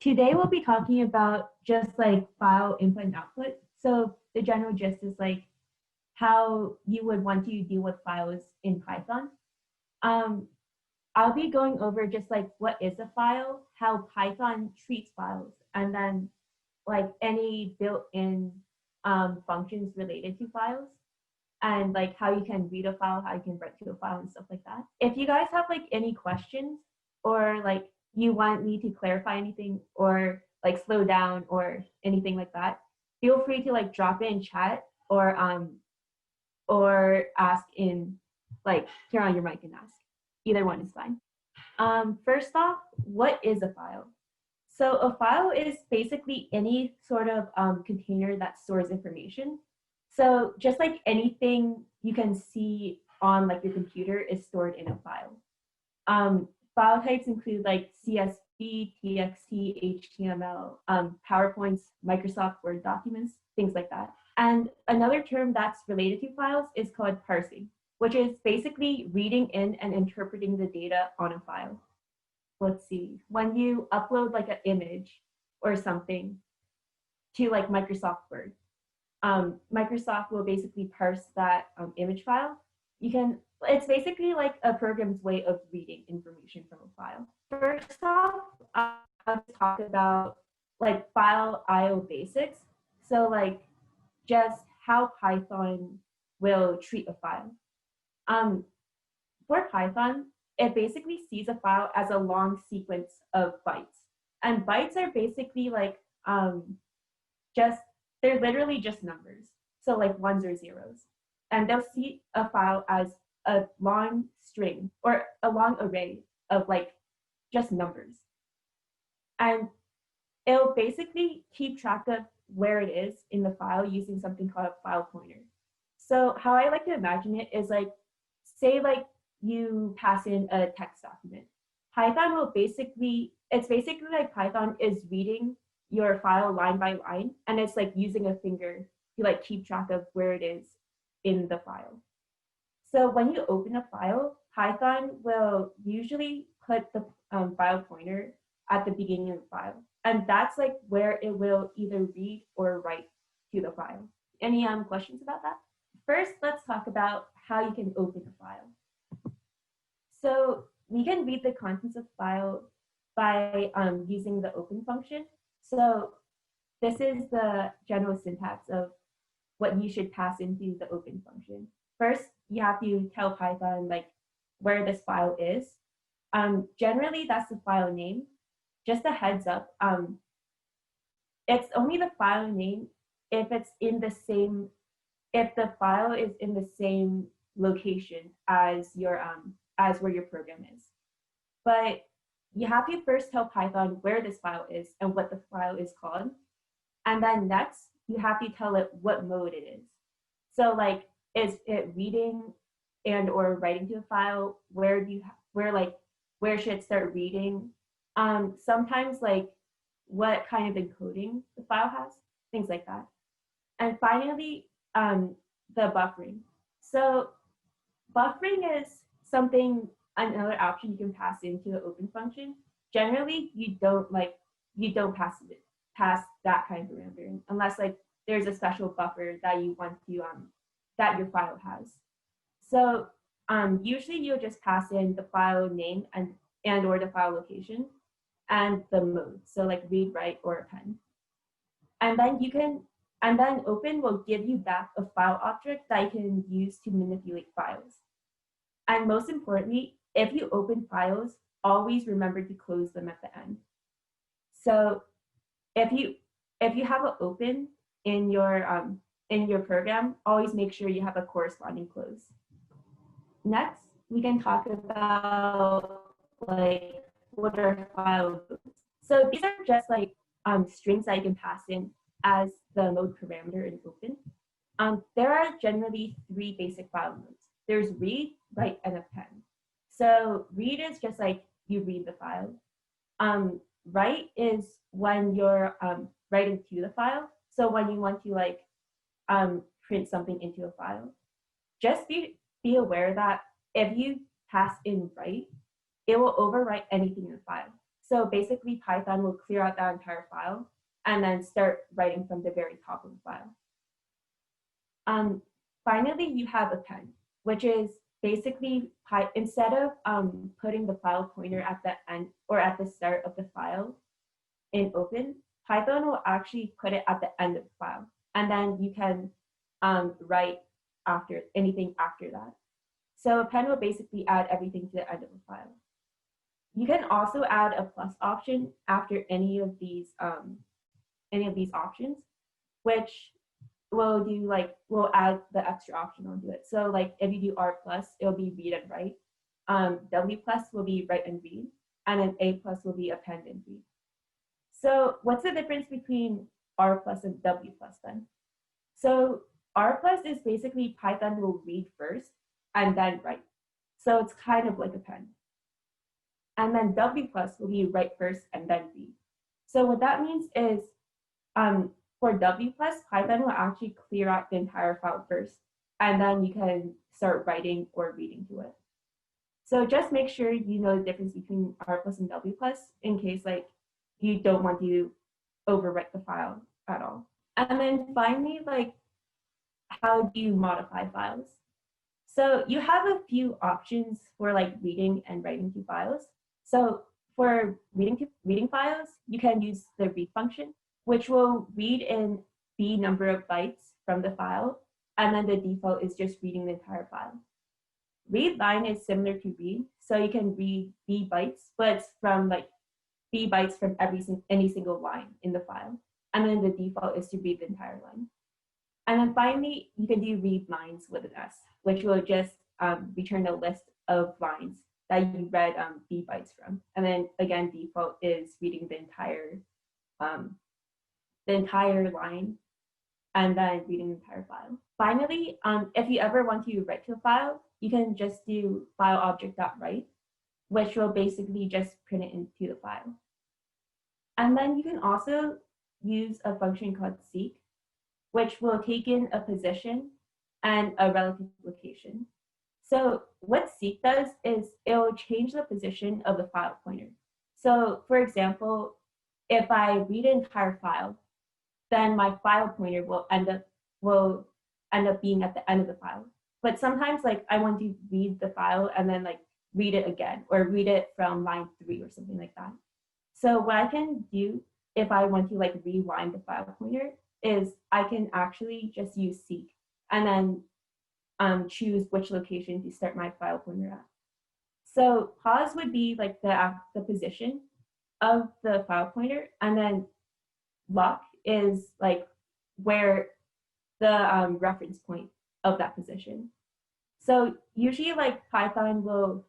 Today we'll be talking about just like file input and output. So the general gist is like how you would want to deal with files in Python. Um, I'll be going over just like what is a file, how Python treats files, and then like any built-in functions related to files, and like how you can read a file, how you can write to a file and stuff like that. If you guys have like any questions or like you want me to clarify anything or like slow down or anything like that, feel free to like drop it in chat or ask in like turn on your mic and ask. Either one is fine. First off, what is a file? So a file is basically any sort of container that stores information. So just like anything you can see on like your computer is stored in a file. File types include like CSV, TXT, HTML, PowerPoints, Microsoft Word documents, things like that. And another term that's related to files is called parsing, which is basically reading in and interpreting the data on a file. Let's see, when you upload like an image or something to like Microsoft Word, Microsoft will basically parse that image file. It's basically like a program's way of reading information from a file. First off, I'll talk about like file IO basics. So like just how Python will treat a file. For Python, it basically sees a file as a long sequence of bytes. And bytes are basically like they're literally just numbers. So like ones or zeros. And they'll see a file as a long string or a long array of like just numbers. And it'll basically keep track of where it is in the file using something called a file pointer. So how I like to imagine it is like, say like you pass in a text document. Python will it's basically like Python is reading your file line by line, and it's like using a finger to like keep track of where it is in the file. So when you open a file, Python will usually put the file pointer at the beginning of the file. And that's like where it will either read or write to the file. Any questions about that? First, let's talk about how you can open a file. So we can read the contents of the file by using the open function. So this is the general syntax of what you should pass into the open function. First, you have to tell Python like where this file is. Generally, that's the file name. Just a heads up, it's only the file name if the file is in the same location as as where your program is. But you have to first tell Python where this file is and what the file is called. And then next, you have to tell it what mode it is. So like, is it reading and or writing to a file? Where should it start reading? Sometimes like what kind of encoding the file has, things like that. And finally, the buffering. So buffering is another option you can pass into the open function. Generally, you don't pass that kind of parameter unless like there's a special buffer that you want to that your file has. So usually you'll just pass in the file name and or the file location and the mode. So like read, write, or append. And then open will give you back a file object that you can use to manipulate files. And most importantly, if you open files, always remember to close them at the end. So if you have an open in your program, always make sure you have a corresponding close. Next, we can talk about like what are file modes. So these are just like strings that you can pass in as the mode parameter in open. There are generally three basic file modes. There's read, write, and append. So read is just like you read the file. Write is when you're writing to the file. So when you want to like print something into a file. Just be aware that if you pass in write, it will overwrite anything in the file. So basically Python will clear out that entire file and then start writing from the very top of the file. Finally, you have append, which is basically instead of putting the file pointer at the end or at the start of the file in open, Python will actually put it at the end of the file. And then you can write after anything after that. So append will basically add everything to the end of the file. You can also add a plus option after any of these options, which will add the extra option onto it. So like if you do R plus, it'll be read and write. W plus will be write and read, and then A plus will be append and read. So what's the difference between R plus and W plus then? So R plus is basically Python will read first and then write. So it's kind of like append. And then W plus will be write first and then read. So what that means is for W plus, Python will actually clear out the entire file first, and then you can start writing or reading to it. So just make sure you know the difference between R plus and W plus in case like you don't want to overwrite the file at all. And then finally, like how do you modify files? So you have a few options for like reading and writing to files. So for reading files, you can use the read function, which will read in B number of bytes from the file, and then the default is just reading the entire file. Read line is similar to read, so you can read B bytes, but it's from like B bytes from any single line in the file, and then the default is to read the entire line. And then finally, you can do read lines with an S, which will just return a list of lines that you read B bytes from. And then again, default is reading the entire line and then reading the entire file. Finally, if you ever want to write to a file, you can just do file object.write, which will basically just print it into the file. And then you can also use a function called seek, which will take in a position and a relative location. So what seek does is it will change the position of the file pointer. So for example, if I read an entire file, then my file pointer will end up being at the end of the file. But sometimes like I want to read the file and then like read it again or read it from line 3 or something like that. So what I can do if I want to like rewind the file pointer is I can actually just use seek and then choose which location to start my file pointer at. So pause would be like the position of the file pointer, and then lock is like where the reference point of that position. So usually like Python will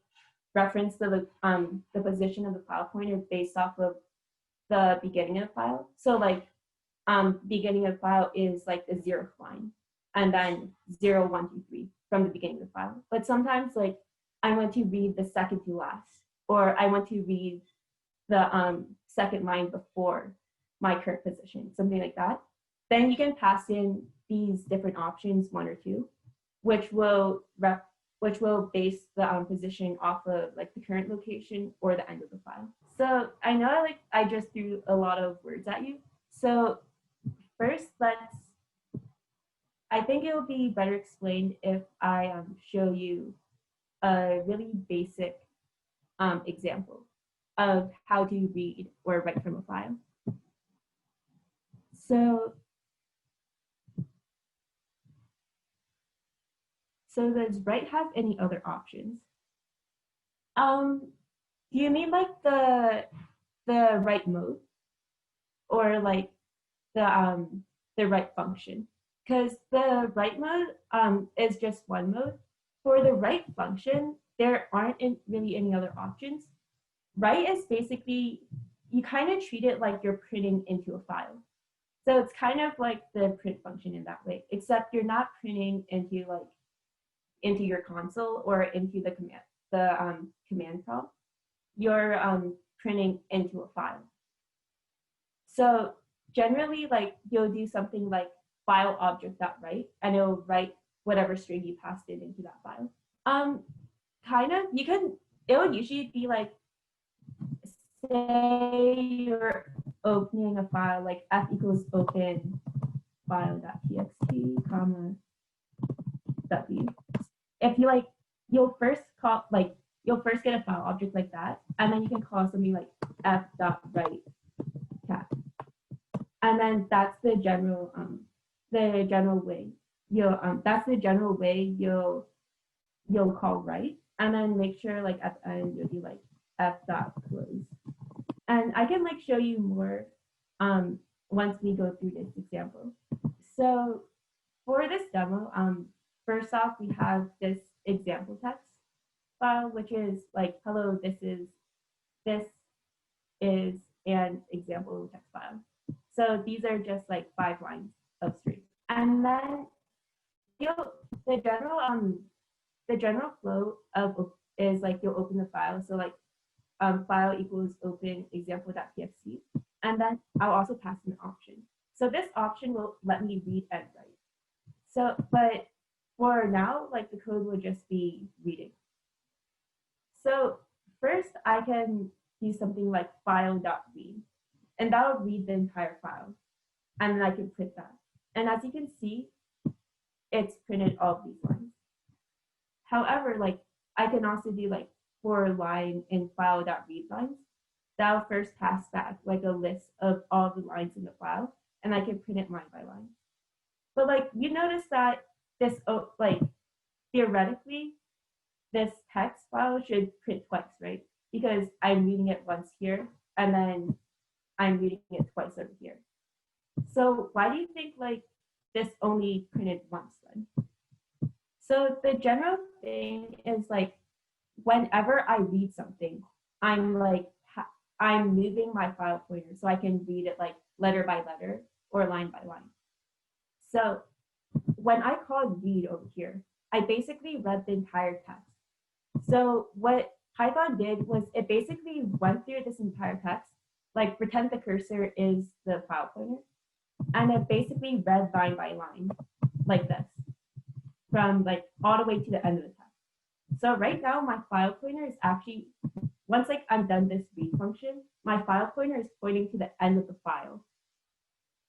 reference the position of the file pointer based off of the beginning of the file. So like beginning of the file is like the 0th line, and then 0, 1, 2, 3 from the beginning of the file. But sometimes like I want to read the second to last, or I want to read the second line before my current position, something like that. Then you can pass in these different options, 1 or 2, which will base the position off of like the current location or the end of the file. So I know I just threw a lot of words at you. So first, I think it will be better explained if I show you a really basic example of how to read or write from a file. So does write have any other options? Do you mean like the write mode or like the write function? Because the write mode is just one mode. For the write function, there aren't really any other options. Write is basically, you kind of treat it like you're printing into a file. So it's kind of like the print function in that way, except you're not printing into your console or into the command prompt. You're printing into a file. So generally, like you'll do something like file object.write, and it'll write whatever string you passed into that file. Kind of, it will usually be like say you're opening a file like f equals open file.txt, comma, w. If you like, you'll first call you'll first get a file object like that, and then you can call something like f.write cat, and then that's the general way you'll call write, and then make sure like at the end you'll do like f.close. And I can like show you more once we go through this example. So for this demo, first off, we have this example text file, which is like, hello, this is, and example text file. So these are just like 5 lines of string. And then the general flow of is like you'll open the file. So like file equals open example.txt, and then I'll also pass an option. So this option will let me read and write. So, but for now, like the code will just be reading. So first I can do something like file.read, and that'll read the entire file, and then I can print that. And as you can see, it's printed all of these lines. However, like I can also do like for line in file.read lines, that'll first pass back like a list of all the lines in the file, and I can print it line by line. But like you notice that this like theoretically this text file should print twice, right? Because I'm reading it once here, and then I'm reading it twice over here. So why do you think like this only printed once then? So the general thing is like whenever I read something, I'm moving my file pointer so I can read it like letter by letter or line by line. So when I called read over here, I basically read the entire text. So what Python did was it basically went through this entire text, like pretend the cursor is the file pointer, and it basically read line by line like this from like all the way to the end of the text. So right now my file pointer is actually, once like I'm done this read function, my file pointer is pointing to the end of the file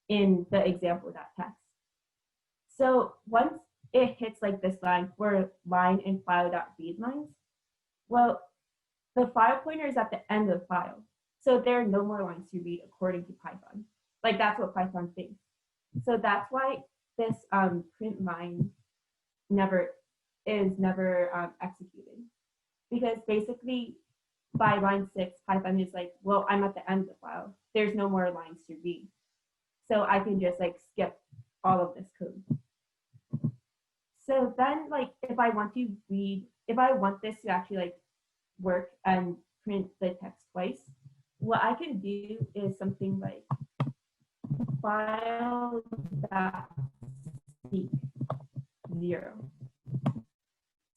in the example.text. So once it hits like this line for line in file.read lines, well, the file pointer is at the end of the file. So there are no more lines to read according to Python. Like that's what Python thinks. So that's why this print line is never executed. Because basically by line 6, Python is like, well, I'm at the end of the file. There's no more lines to read. So I can just like skip all of this code. So then like if I want this to actually like work and print the text twice, what I can do is something like file.seek 0.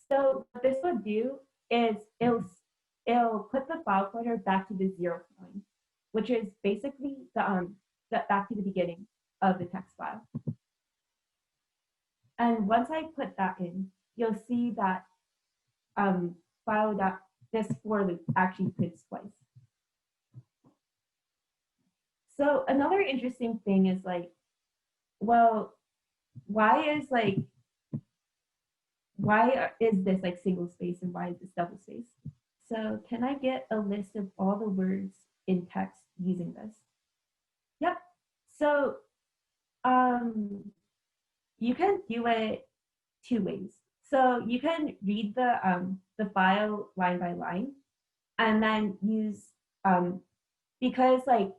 So what this will do is it'll put the file pointer back to the 0th line, which is basically the back to the beginning of the text file. And once I put that in, you'll see that this for loop actually prints twice. So another interesting thing is like, well, why is this like single space and why is this double space? So can I get a list of all the words in text using this? Yep. So you can do it 2 ways. So you can read the file line by line, and then use because like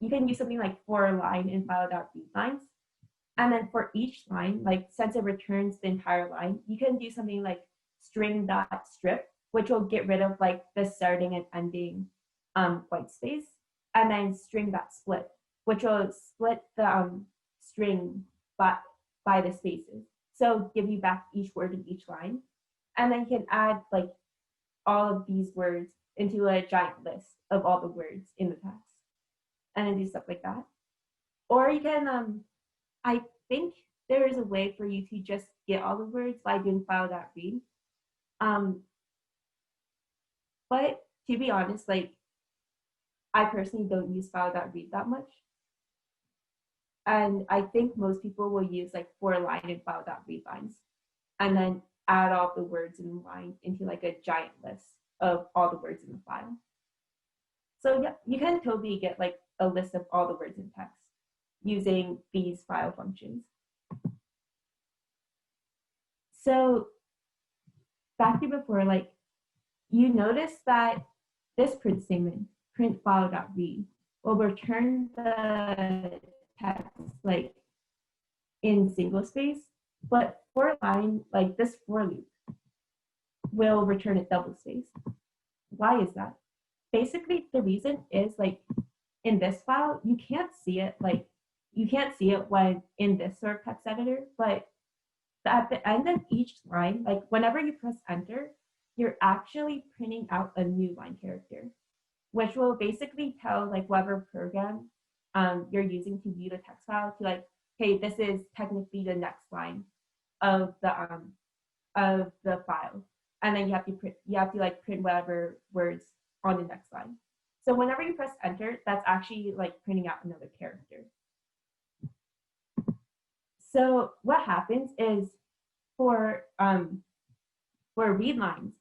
you can use something like for line in file.read lines, and then for each line, like since it returns the entire line, you can do something like string.strip, which will get rid of like the starting and ending white space, and then string.split, which will split the string by the spaces. So give you back each word in each line. And then you can add like all of these words into a giant list of all the words in the text. And then do stuff like that. Or you can, I think there is a way for you to just get all the words by doing file.read. But to be honest, like I personally don't use file.read that much. And I think most people will use like 4-line and file.read lines and then add all the words in the line into like a giant list of all the words in the file. So yeah, you can totally get like a list of all the words in text using these file functions. So back to before, like you notice that this print statement, print file.read, will return the text like in single space, but for line, like this for loop, will return it double space. Why is that? Basically, the reason is like in this file, you can't see it when in this sort of text editor, but at the end of each line, like whenever you press enter, you're actually printing out a new line character, which will basically tell like whatever program you're using to view the text file to like, hey, this is technically the next line of the file, and then you have to like print whatever words on the next line. So whenever you press enter, that's actually like printing out another character. So what happens is for read lines,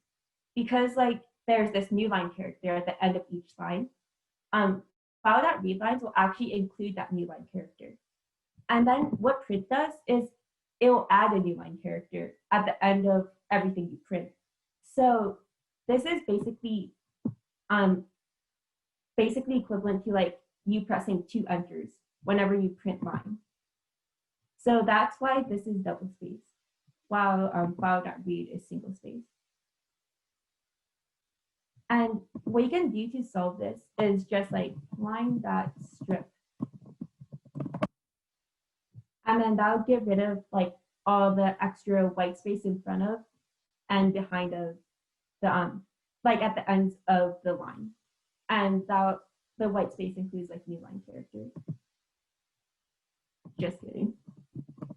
because like there's this new line character at the end of each line, file.read lines will actually include that new line character. And then what print does is it will add a new line character at the end of everything you print. So this is basically equivalent to like you pressing 2 enters whenever you print line. So that's why this is double space, while file.read is single space. And what you can do to solve this is just like line.strip. And then that'll get rid of like all the extra white space in front of and behind of the like at the ends of the line. And that the white space includes like new line characters. Just kidding.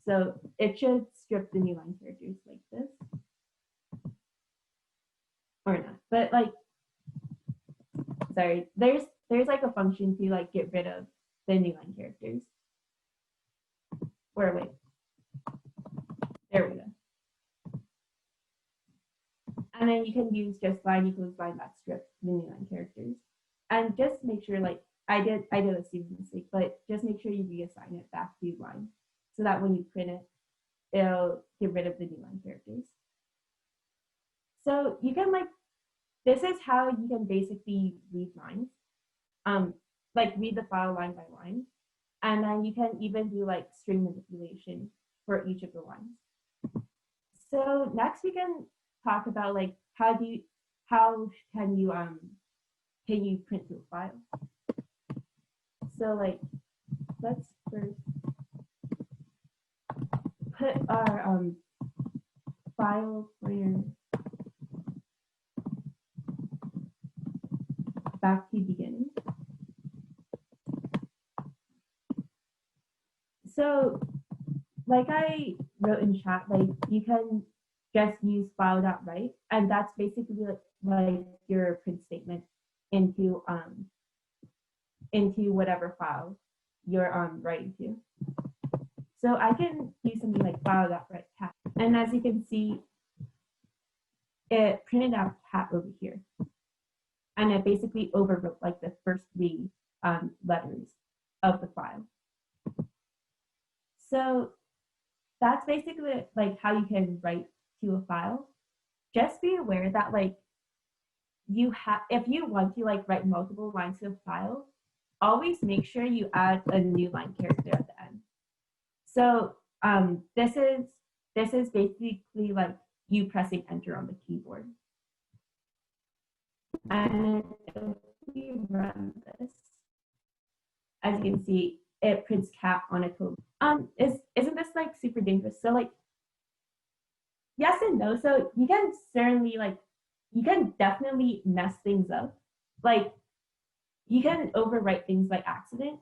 So it should strip the new line characters like this. Or not. But like, sorry, there's like a function to like get rid of the new line characters. Or wait. There we go. And then you can use just line equals line.strip the new line characters. And just make sure, like I did a stupid mistake, but just make sure you reassign it back to line so that when you print it, it'll get rid of the new line characters. So you can like, this is how you can basically read lines, like read the file line by line. And then you can even do like string manipulation for each of the lines. So next we can talk about like how can you print to a file. So like let's first put our file pointer back to beginning. So like I wrote in chat, like you can just use file.write, and that's basically like your print statement into whatever file you're writing to. So I can do something like file.write cat, and as you can see, it printed out cat over here, and it basically overwrote like the first 3 letters of the file. So that's basically like how you can write to a file. Just be aware that like if you want to like write multiple lines to a file, always make sure you add a new line character at the end. So this is basically like you pressing enter on the keyboard. And if we run this, as you can see, it prints cat on a code. Isn't this like super dangerous? So like, yes and no. So you can certainly like, you can definitely mess things up. Like you can overwrite things by accident.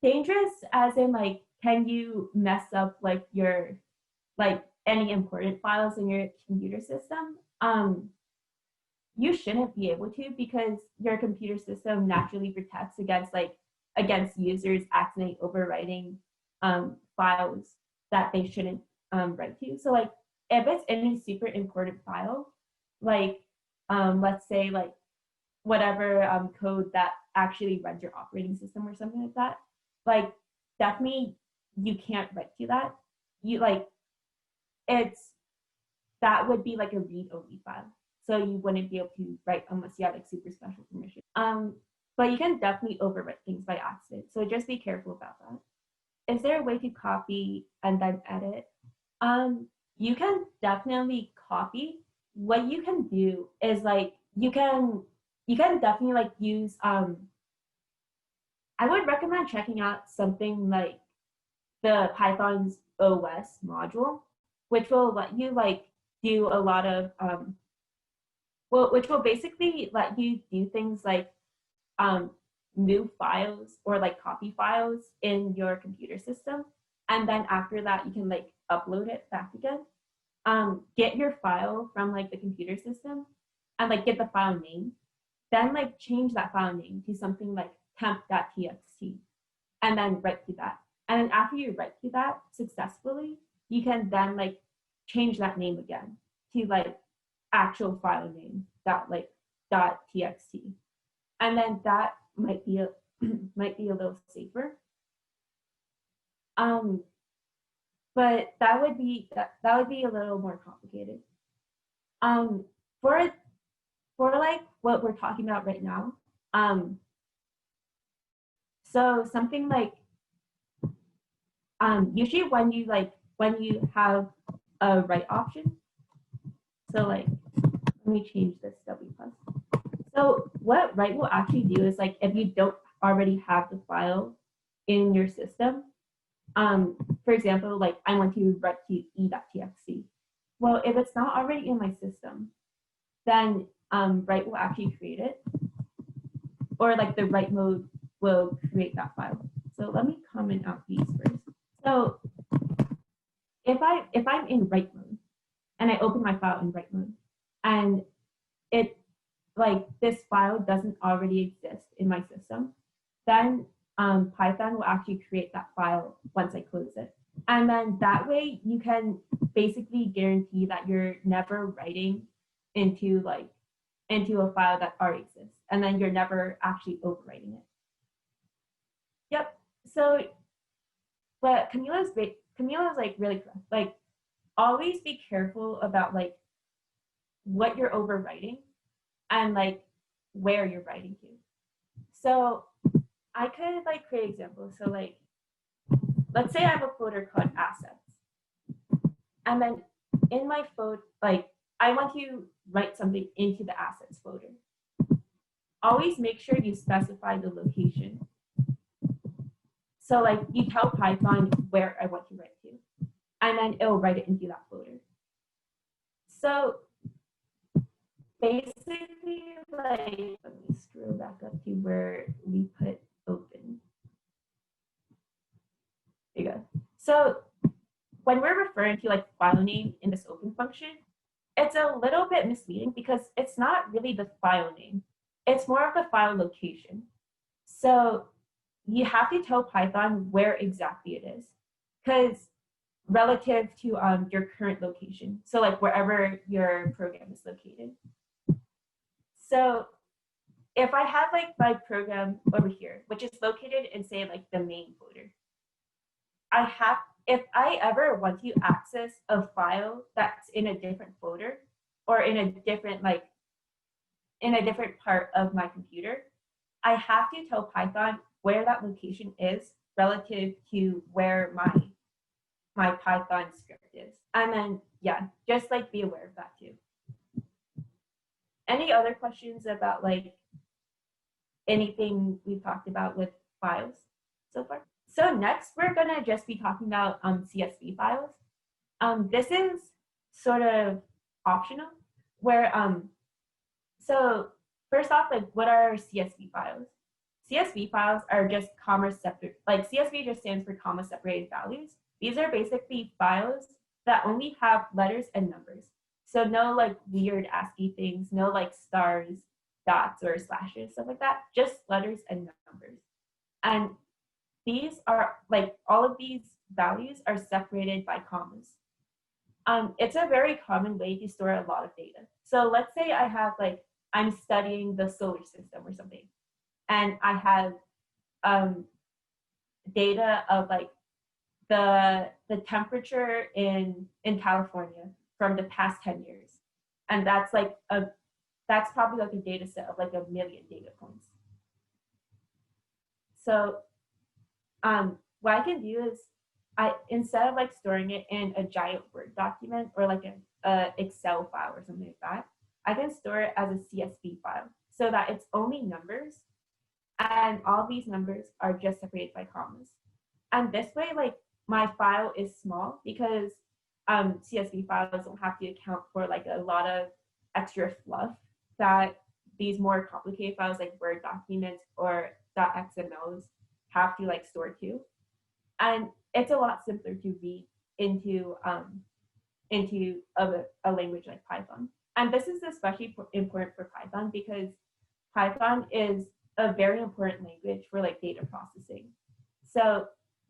Dangerous as in like, can you mess up like your, like any important files in your computer system? you shouldn't be able to, because your computer system naturally protects against users accidentally overwriting files that they shouldn't write to. So like if it's any super important file, like let's say like whatever code that actually runs your operating system or something like that, like definitely you can't write to that. You like it's that would be like a read-only file. So you wouldn't be able to write unless you have like super special permission. But you can definitely overwrite things by accident. So just be careful about that. Is there a way to copy and then edit? You can definitely copy. What you can do is like you can definitely like use I would recommend checking out something like the Python's OS module, which will let you like do a lot of which will basically let you do things like move files or like copy files in your computer system, and then after that you can like upload it back again. Get your file from like the computer system and like get the file name, then like change that file name to something like temp.txt and then write to that. And then after you write to that successfully, you can then like change that name again to like actual file name .txt. And then that might be a little safer. But that would be a little more complicated. For like what we're talking about right now, so something like usually when you have a write option, so like let me change this W plus. So what write will actually do is like if you don't already have the file in your system, for example, like I want to write to e.txt. Well, if it's not already in my system, then write will actually create it, or like the write mode will create that file. So let me comment out these first. So if I'm in write mode and I open my file in write mode and it like this file doesn't already exist in my system, then Python will actually create that file once I close it. And then that way you can basically guarantee that you're never writing into a file that already exists, and then you're never actually overwriting it. Yep. So, but Camila's like really correct. Like, always be careful about like what you're overwriting and like where you're writing to. So I could like create examples. So like, let's say I have a folder called assets, and then in my folder, like I want to write something into the assets folder. Always make sure you specify the location. So like you tell Python where I want to write to, and then it'll write it into that folder. So basically, like, let me scroll back up to where we put open. There you go. So when we're referring to like file name in this open function, it's a little bit misleading because it's not really the file name. It's more of the file location. So you have to tell Python where exactly it is, because relative to your current location. So like wherever your program is located. So if I have like my program over here, which is located in say like the main folder, if I ever want to access a file that's in a different folder or in a different part of my computer, I have to tell Python where that location is relative to where my Python script is. And then, yeah, just like be aware of that too. Any other questions about like anything we've talked about with files so far? So next, we're gonna just be talking about CSV files. This is sort of optional, where so first off, like what are CSV files? CSV files are just comma separate, like CSV just stands for comma separated values. These are basically files that only have letters and numbers. So no like weird ASCII things, no like stars, dots, or slashes, stuff like that, just letters and numbers. And these are like all of these values are separated by commas. It's a very common way to store a lot of data. So let's say I have like, I'm studying the solar system or something, and I have data of like the temperature in California from the past 10 years. And that's probably like a data set of like 1,000,000 data points. So what I can do is instead of like storing it in a giant Word document or like a Excel file or something like that, I can store it as a CSV file so that it's only numbers, and all these numbers are just separated by commas. And this way, like my file is small because CSV files don't have to account for like a lot of extra fluff that these more complicated files like Word documents or .xmls have to like store to. And it's a lot simpler to read into a language like Python. And this is especially important for Python because Python is a very important language for like data processing. So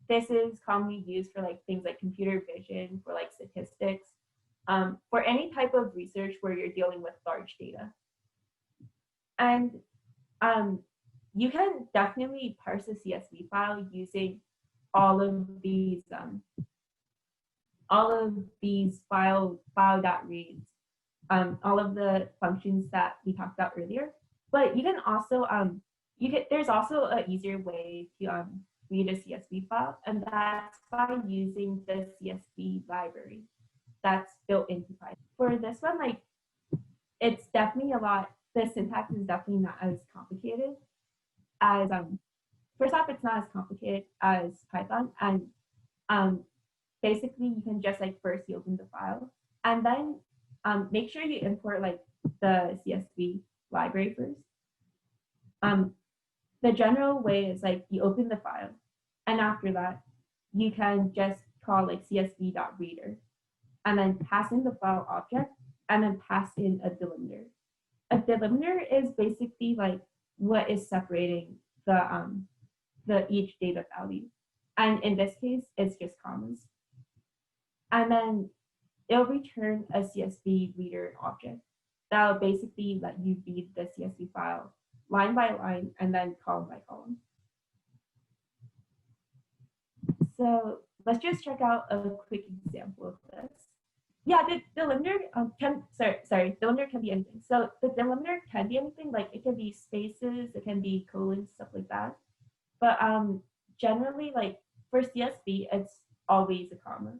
this is commonly used for like things like computer vision, for like statistics, for any type of research where you're dealing with large data. And you can definitely parse a CSV file using all of these file.reads, all of the functions that we talked about earlier. But you can also there's also an easier way to read a CSV file, and that's by using the CSV library that's built into Python. For this one, like it's definitely the syntax is definitely not as complicated as first off, it's not as complicated as Python, and basically you can just like first you open the file, and then make sure you import like the CSV library first. The general way is like you open the file, and after that you can just call like csv.reader, and then pass in the file object, and then pass in a delimiter. A delimiter is basically like what is separating the each data value, and in this case it's just commas. And then it'll return a CSV reader object that will basically let you read the CSV file line by line and then column by column. So let's just check out a quick example of this. Yeah, the delimiter delimiter can be anything. So the delimiter can be anything, like it can be spaces, it can be colons, stuff like that. But generally, like for CSV, it's always a comma.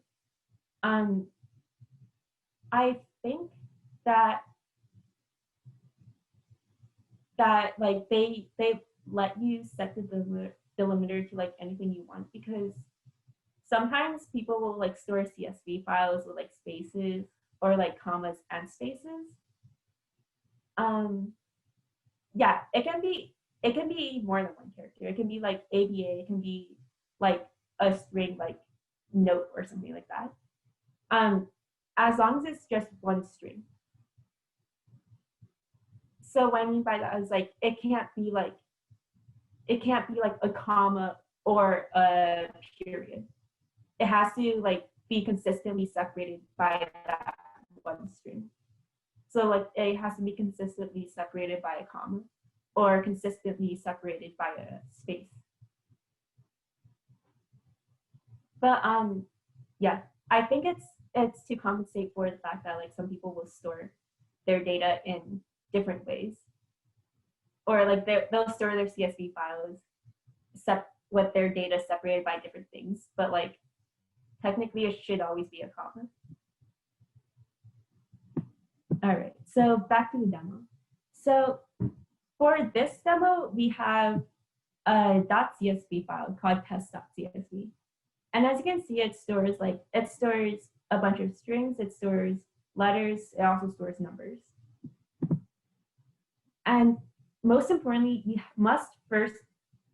I think that like they let you set the delimiter to like anything you want, because sometimes people will like store CSV files with like spaces or like commas and spaces. Yeah, it can be more than one character. It can be like ABA, it can be like a string like note or something like that. As long as it's just one string. So what I mean by that is like it can't be like a comma or a period. It has to like be consistently separated by that one string. So like it has to be consistently separated by a comma or consistently separated by a space. But yeah, I think it's to compensate for the fact that like some people will store their data in different ways, or like they'll store their CSV files with their data separated by different things, but like technically it should always be a comma. All right, so back to the demo. So for this demo, we have a .csv file called test.csv. And as you can see, it stores a bunch of strings, it stores letters, it also stores numbers. And most importantly, you must first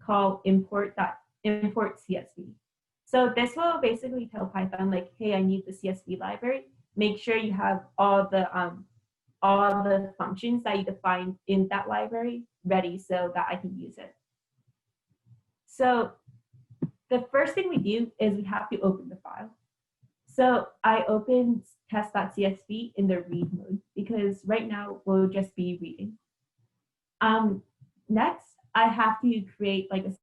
call import CSV. So this will basically tell Python like, hey, I need the CSV library, make sure you have all the functions that you defined in that library ready so that I can use it. So the first thing we do is we have to open the file. So I opened test.csv in the read mode because right now we'll just be reading. Next, I have to create like a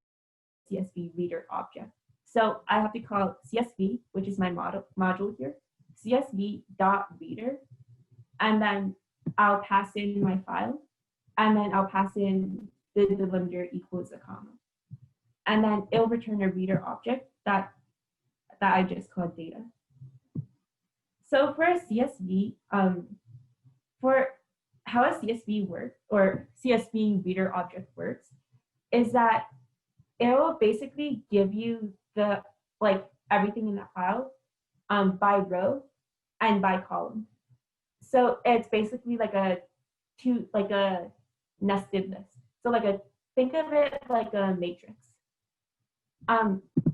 CSV reader object. So I have to call CSV, which is my module here, CSV.reader, and then I'll pass in my file, and then I'll pass in the delimiter equals a comma. And then it'll return a reader object that I just called data. So for a CSV, for how a CSV works or CSV reader object works is that it will basically give you the everything in that file by row and by column. So it's basically like a nested list. So think of it like a matrix.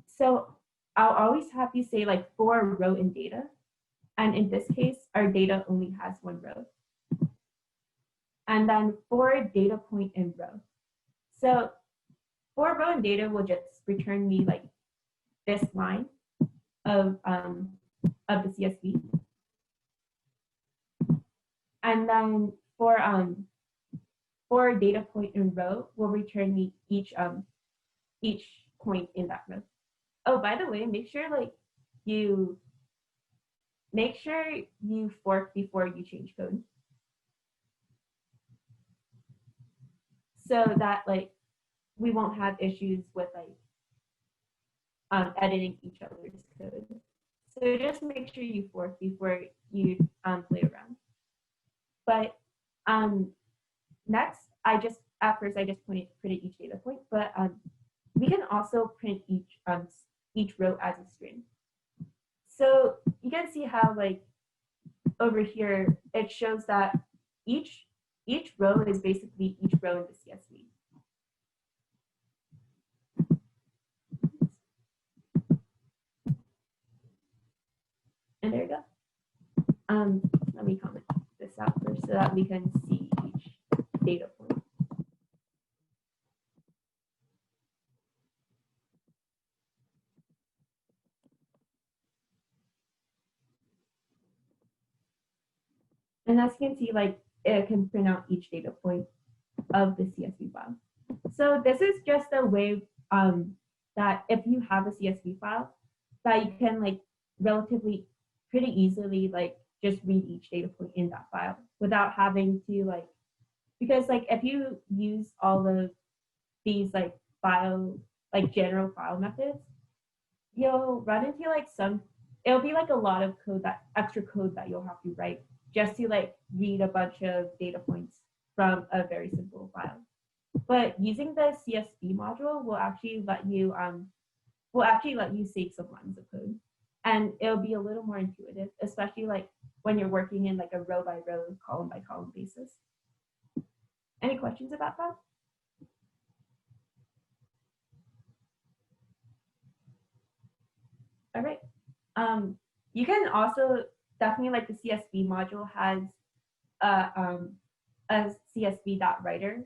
So I'll always have to say for row in data. And in this case, our data only has one row. And then for data point in row. So for row in data will just return me this line of the CSV. And then for data point in row will return me each point in that row. Oh, by the way, make sure you fork before you change code, so that we won't have issues with editing each other's code. So just make sure you fork before you play around. But next, at first I just printed each data point, but we can also print each row as a string. So you can see how over here it shows that each row is basically each row in the CSV. And there you go. Let me comment this out first so that we can see each data point. And as you can see, it can print out each data point of the CSV file. So this is just a way that if you have a CSV file, that you can relatively pretty easily just read each data point in that file without having to because if you use all of these general file methods, you'll run into it'll be a lot of extra code that you'll have to write just to read a bunch of data points from a very simple file. But using the CSV module will actually let you save some lines of code, and it'll be a little more intuitive, especially when you're working in a row by row, column by column basis. Any questions about that? All right. You can also definitely the CSV module has a CSV.writer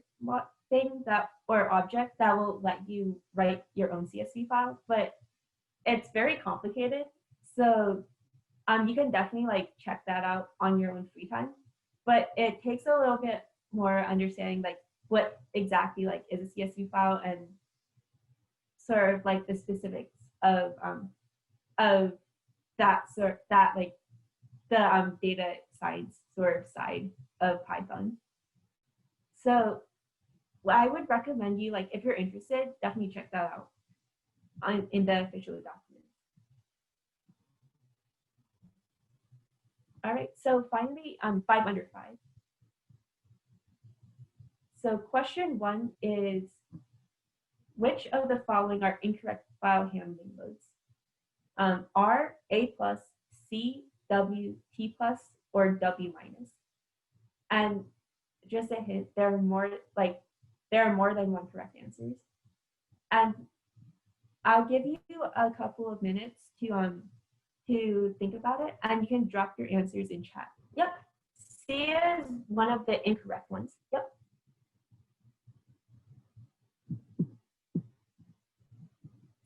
thing or object that will let you write your own CSV file, but it's very complicated. So you can definitely check that out on your own free time, but it takes a little bit more understanding what exactly is a CSV file and sort of the specifics of the data science sort of side of Python. So I would recommend you, if you're interested, definitely check that out in the official document. All right, so finally, 5 under 5. So question 1 is, which of the following are incorrect file handling modes? R, A+, C, W, T+, or W-. And just a hint, there are more than one correct answers. And I'll give you a couple of minutes to to think about it, and you can drop your answers in chat. Yep, C is one of the incorrect ones. Yep.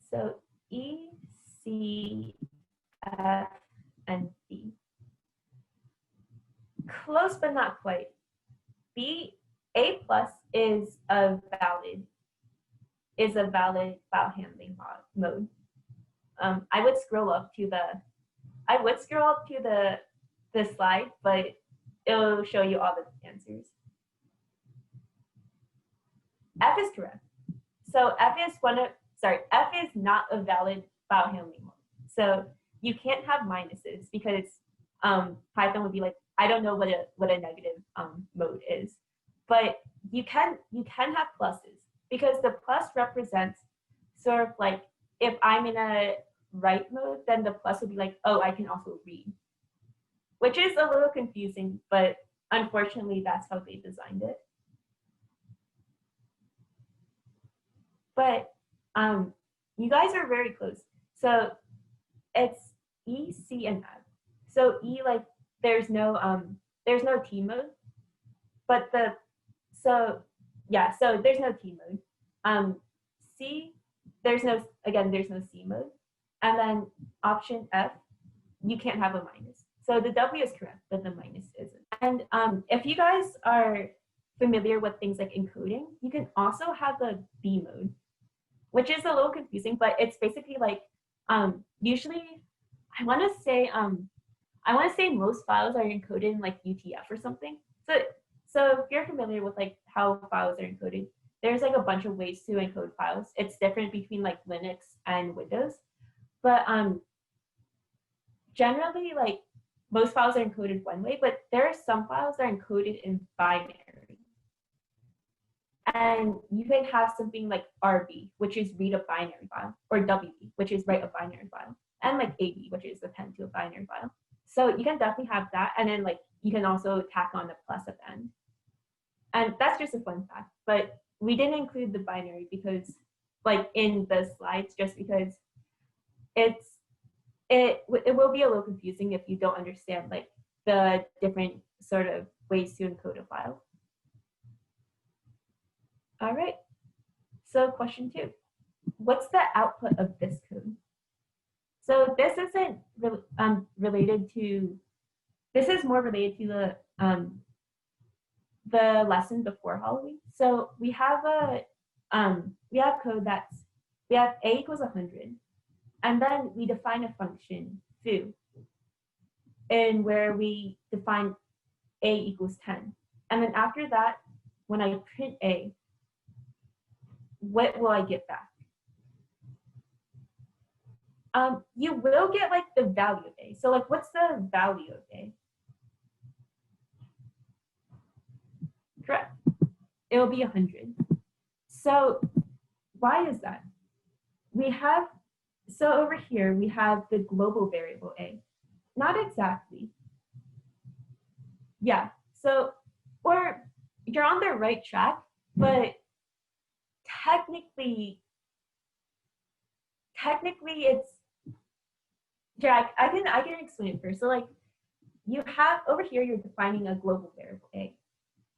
So E, C, F, and B. Close but not quite. B, A plus is a valid file handling mode. I would scroll up to the slide, but it'll show you all the answers. F is correct. So F is not a valid file handling mode. So you can't have minuses because Python would be like, I don't know what a negative mode is. But you can have pluses because the plus represents sort of like if I'm in a write mode, then the plus would be like, oh, I can also read, which is a little confusing, but unfortunately that's how they designed it. But you guys are very close. So it's E, C, and F. So E, like there's no T mode, but so there's no T mode. C, there's no C mode, and then option F, you can't have a minus. So the W is correct, but the minus isn't. And if you guys are familiar with things like encoding, you can also have a B mode, which is a little confusing, but it's basically like usually I want to say most files are encoded in like UTF or something. So if you're familiar with like how files are encoded, there's like a bunch of ways to encode files. It's different between like Linux and Windows, but generally like most files are encoded one way, but there are some files that are encoded in binary. And you can have something like RB, which is read a binary file, or WB, which is write a binary file, and like AB, which is append to a binary file. So you can definitely have that, and then like you can also tack on a plus at the end. And that's just a fun fact, but we didn't include the binary because like in the slides, just because it will be a little confusing if you don't understand like the different sort of ways to encode a file. All right, so question 2, what's the output of this code? So this isn't related to, this is more related to the lesson before Halloween. So we have code we have A equals 100, and then we define a function foo, and where we define A equals 10. And then after that, when I print A, what will I get back? You will get like the value of A. So like, what's the value of A? Correct. It'll be 100. So why is that? So over here, we have the global variable A. Not exactly. Yeah, so, or you're on the right track, but technically it's, yeah, I can explain it first. So like you have over here, you're defining a global variable A.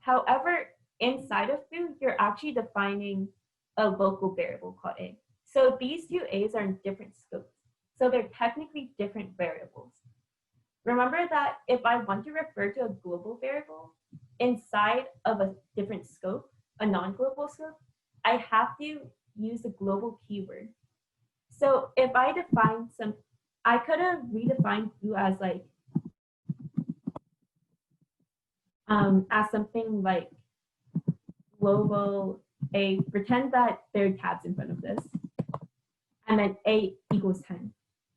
However, inside of foo, you're actually defining a local variable called A. So these two A's are in different scopes. So they're technically different variables. Remember that if I want to refer to a global variable inside of a different scope, a non-global scope, I have to use the global keyword. So if I define I could have redefined foo as like, as something like global A, pretend that there are tabs in front of this, and then A equals 10.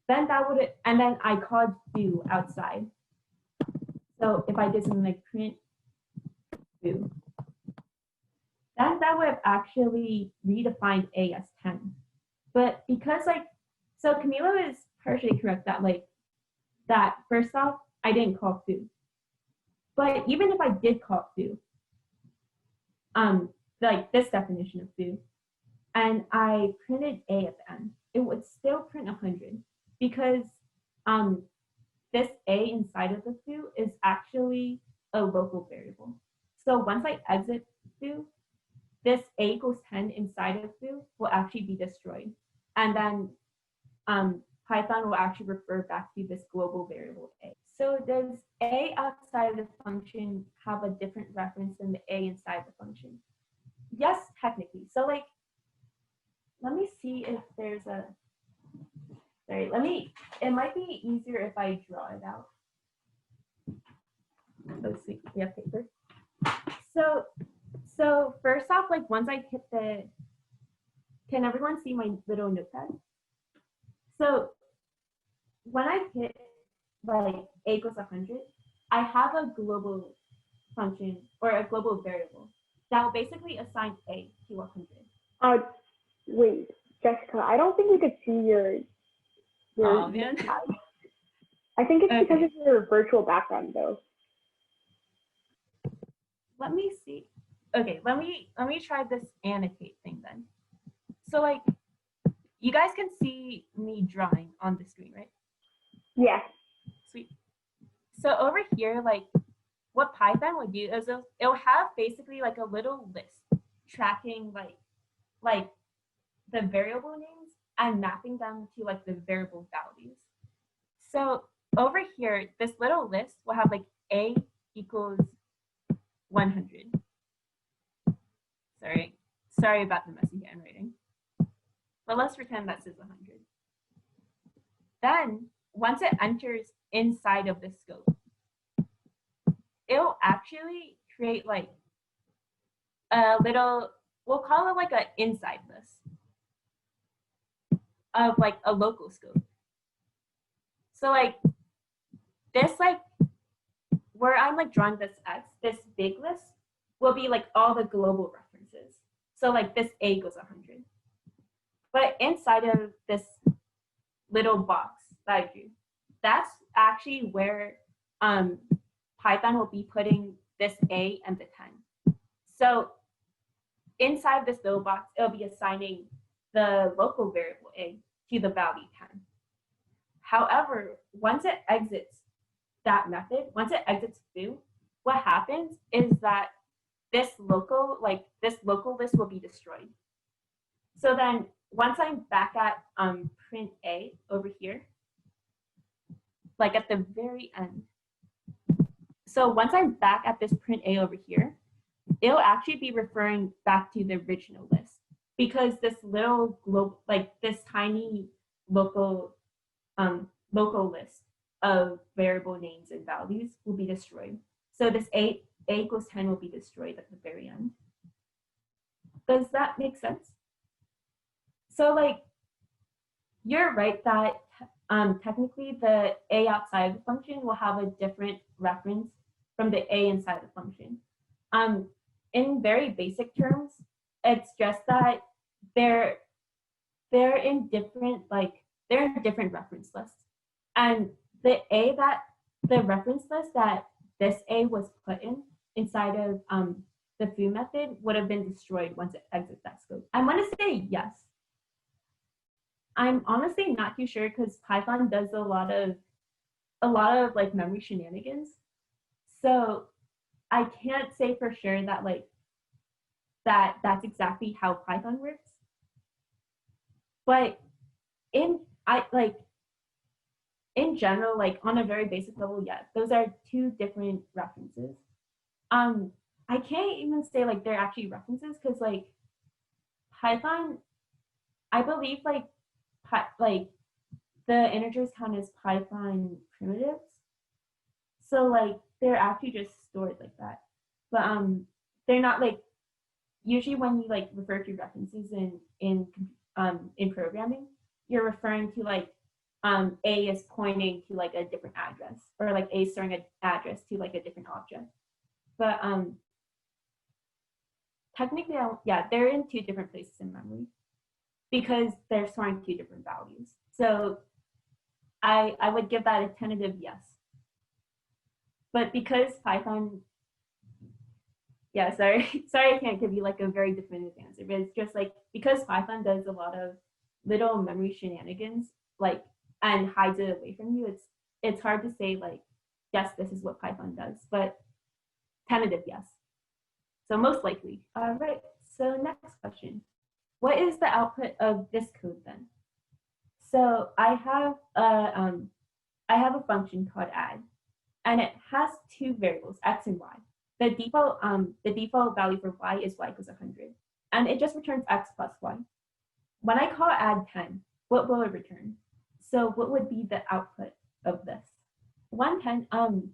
Then that would, and then I called foo outside. So if I did something like print foo, then that would have actually redefined A as 10. But because like, so Camilo is partially correct that like, that first off, I didn't call foo. But even if I did call foo, like this definition of foo, and I printed A at the end, it would still print 100 because this a inside of the foo is actually a local variable. So once I exit foo, this a equals 10 inside of foo will actually be destroyed. And then Python will actually refer back to this global variable a. So does a outside of the function have a different reference than the a inside the function? Yes, technically. So like, let me see if there's a, sorry, it might be easier if I draw it out. Let's see, we have paper. So first off, like once I hit can everyone see my little notepad? So when I hit like a equals 100, I have a global function or a global variable that will basically assign a to 100. Wait, Jessica, I don't think we could see your oh man. I think it's because of your virtual background though. Let me see. Okay, let me try this annotate thing then. So like, you guys can see me drawing on the screen, right? Yeah. Sweet. So over here, like what Python would do is it'll have basically like a little list tracking like the variable names and mapping them to like the variable values. So over here, this little list will have like a equals 100. Sorry about the messy handwriting. But let's pretend that says 100. Then once it enters inside of the scope, it'll actually create like a little, we'll call it like an inside list of like a local scope. So like this, like where I'm like drawing this X, this big list will be like all the global references. So like this a equals 100. But inside of this little box that I drew, that's actually where Python will be putting this a and the 10. So inside this little box, it'll be assigning the local variable a to the value 10. However, once it exits that method, once it exits foo, what happens is that this local list will be destroyed. So then once I'm back at print a over here, like at the very end. So once I'm back at this print a over here, it'll actually be referring back to the original list because this little global, like this tiny local list of variable names and values will be destroyed. So this a equals 10 will be destroyed at the very end. Does that make sense? So like, you're right that technically the a outside the function will have a different reference from the a inside the function. In very basic terms, it's just that they're in different reference lists, and the reference list that this a was put inside of the foo method would have been destroyed once it exits that scope. I'm going to say yes. I'm honestly not too sure because Python does a lot of like memory shenanigans. So I can't say for sure that like that's exactly how Python works. But in general, like on a very basic level, yeah, those are two different references. I can't even say like they're actually references because like Python, I believe like the integers count as Python primitives. So like they're actually just stored like that. But they're not like, usually when you like refer to references in programming, you're referring to like a is pointing to like a different address, or like a is storing an address to like a different object. But technically, yeah, they're in two different places in memory because they're storing two different values. So I would give that a tentative yes. But because Python, yeah, sorry I can't give you like a very definitive answer, but it's just like because Python does a lot of little memory shenanigans, like and hides it away from you, it's hard to say like, yes, this is what Python does, but tentative yes. So most likely. All right, so next question. What is the output of this code then? So I have a function called add, and it has two variables, x and y. The default value for y is y equals 100, and it just returns x plus y. When I call add 10, what will it return? So what would be the output of this? 110,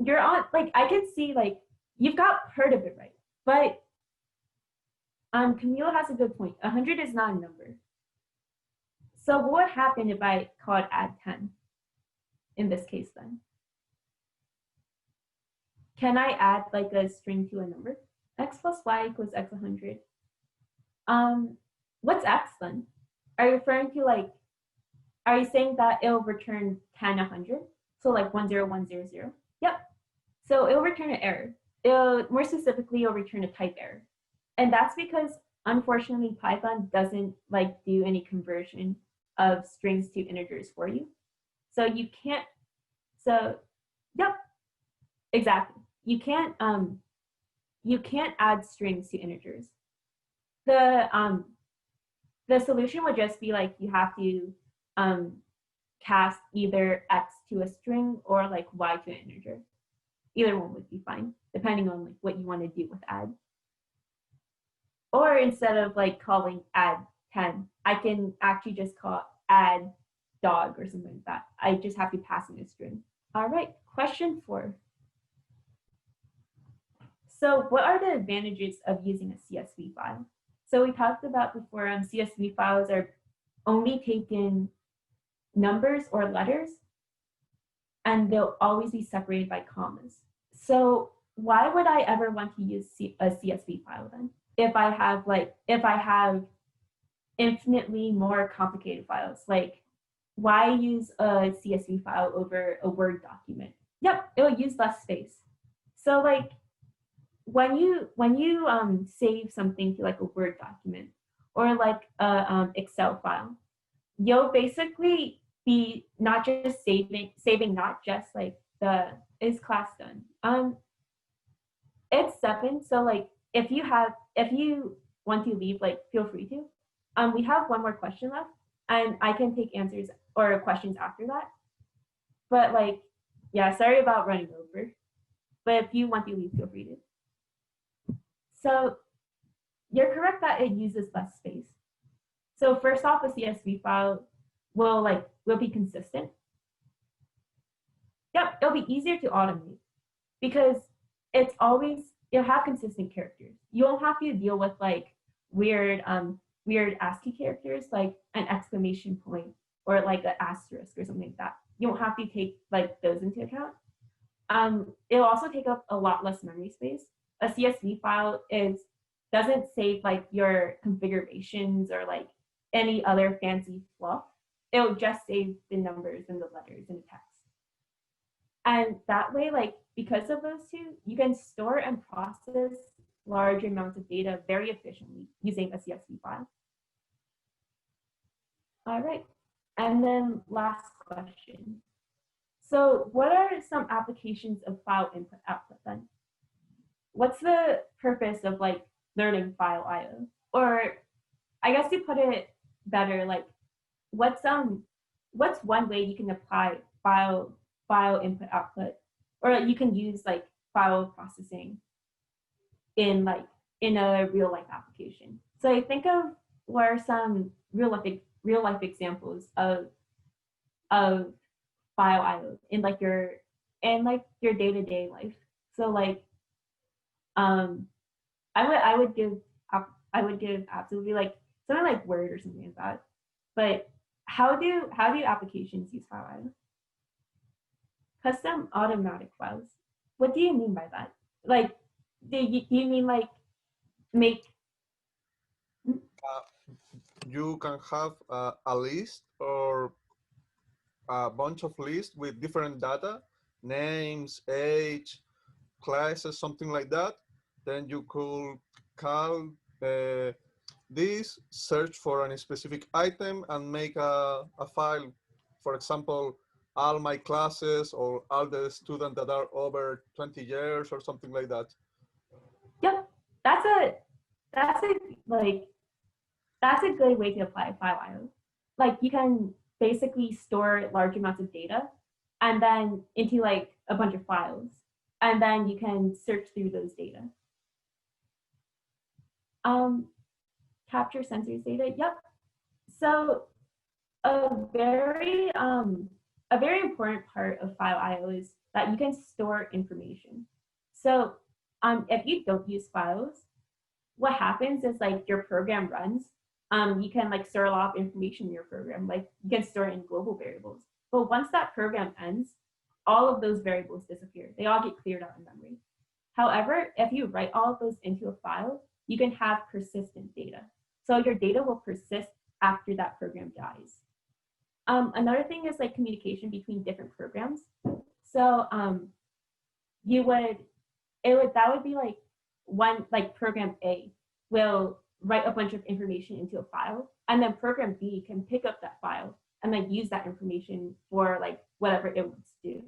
you're on, like, I can see, like, you've got part of it right, but Camille has a good point. 100 is not a number. So what would happen if I called add 10 in this case then? Can I add like a string to a number? X plus y equals x 100. What's x then? Are you referring to like, are you saying that it'll return 10, 100? So like 10100? Yep. So it'll return an error. More specifically, it'll return a type error. And that's because unfortunately Python doesn't like do any conversion of strings to integers for you. So you can't, so yep, exactly. You can't add strings to integers. The solution would just be like you have to cast either x to a string or like y to an integer. Either one would be fine, depending on like what you want to do with add. Or instead of like calling add 10, I can actually just call add dog or something like that. I just have to pass in a string. All right, question 4. So what are the advantages of using a CSV file? So we talked about before, CSV files are only taking numbers or letters, and they'll always be separated by commas. So why would I ever want to use a CSV file then? If I have infinitely more complicated files, like why use a CSV file over a Word document? Yep, it'll use less space. So like when you save something to like a Word document or like a Excel file, you'll basically be not just saving not just like the is class done. It's 7, so like if you want to leave, like feel free to. We have one more question left, and I can take answers or questions after that. But like, yeah, sorry about running over. But if you want to leave, feel free to. So you're correct that it uses less space. So first off, a CSV file will be consistent. Yep, it'll be easier to automate because you'll have consistent characters. You won't have to deal with like weird ASCII characters like an exclamation point or like an asterisk or something like that. You won't have to take like those into account. It'll also take up a lot less memory space. A CSV file doesn't save like your configurations or like any other fancy fluff. It'll just save the numbers and the letters and the text. And that way, like because of those two, you can store and process large amounts of data very efficiently using a CSV file. All right, and then last question. So what are some applications of file input output then? What's the purpose of like learning file IO? Or I guess to put it better, like what's one way you can apply file input output, or you can use like file processing in a real life application. So I think of what are some real life examples of file IO in like your day-to-day life. So like I would give absolutely like something like Word or something like that. But how do applications use file IO? Custom automatic files. What do you mean by that? Like, do you mean like make? You can have a list or a bunch of lists with different data, names, age, classes, something like that. Then you could call this, search for a specific item and make a file. For example, all my classes or all the students that are over 20 years or something like that. Yep, that's a good way to apply file IO. Like you can basically store large amounts of data and then into like a bunch of files, and then you can search through those data. Capture sensors data. Yep. So a very important part of file IO is that you can store information. So if you don't use files, what happens is like your program runs. You can like store a lot of information in your program, like you can store it in global variables. But once that program ends, all of those variables disappear. They all get cleared out in memory. However, if you write all of those into a file, you can have persistent data. So your data will persist after that program dies. Another thing is like communication between different programs. So that would be like one, like program A will write a bunch of information into a file, and then program B can pick up that file and like use that information for like whatever it wants to do.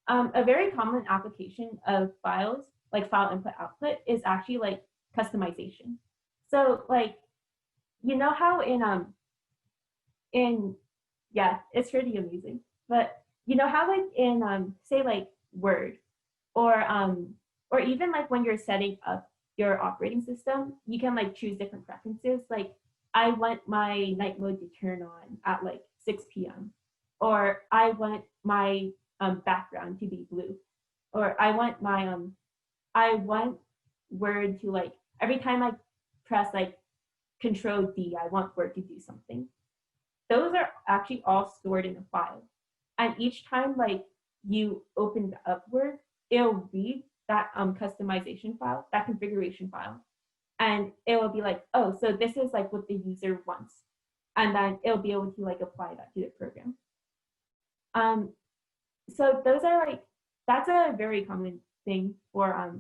A very common application of files, like file input output, is actually like customization. So like, you know how yeah, it's pretty amazing. But you know how like in say like Word or even like when you're setting up your operating system, you can like choose different preferences. Like I want my night mode to turn on at like 6 p.m. or I want my background to be blue, or I want Word to like every time I press like Control D, I want Word to do something. Those are actually all stored in a file. And each time like you open up Word, it'll read that customization file, that configuration file. And it will be like, oh, so this is like what the user wants. And then it'll be able to like apply that to the program. So those are like, that's a very common thing for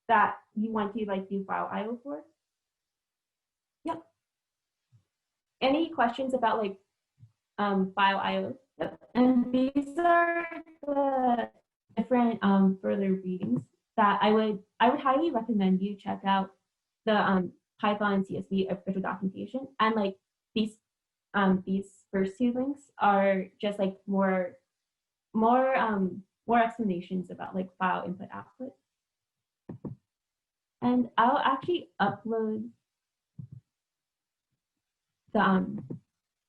that you want to like do file IO for. Yep. Any questions about like file IO? Yep. And these are the different further readings that I would highly recommend you check out the Python CSV official documentation. And like these first two links are just like more explanations about like file input output. And I'll actually upload the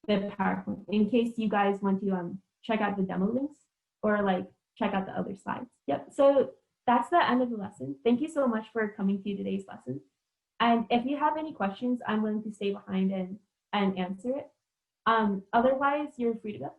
PowerPoint in case you guys want to check out the demo links or like check out the other slides. Yep, so that's the end of the lesson. Thank you so much for coming to today's lesson. And if you have any questions, I'm willing to stay behind and answer it. Otherwise, you're free to go.